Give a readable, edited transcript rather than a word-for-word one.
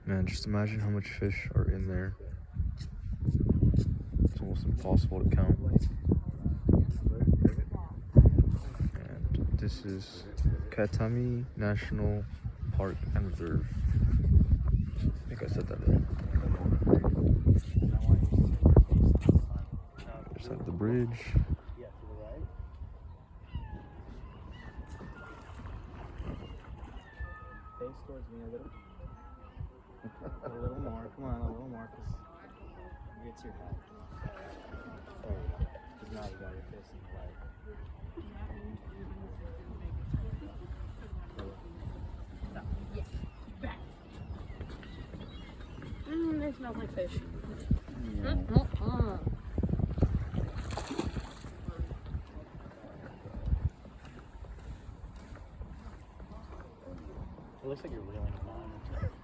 Man, just imagine how much fish are in there. It's almost impossible to count. And this is Katmai National Park and Reserve. I think I said that right. Just have the bridge. Face towards me a little. A little more. Come on, a little more, because it's your hat. There you go. Because now you got your face in the light. It smells like fish. Yeah. It looks like you're reeling them on.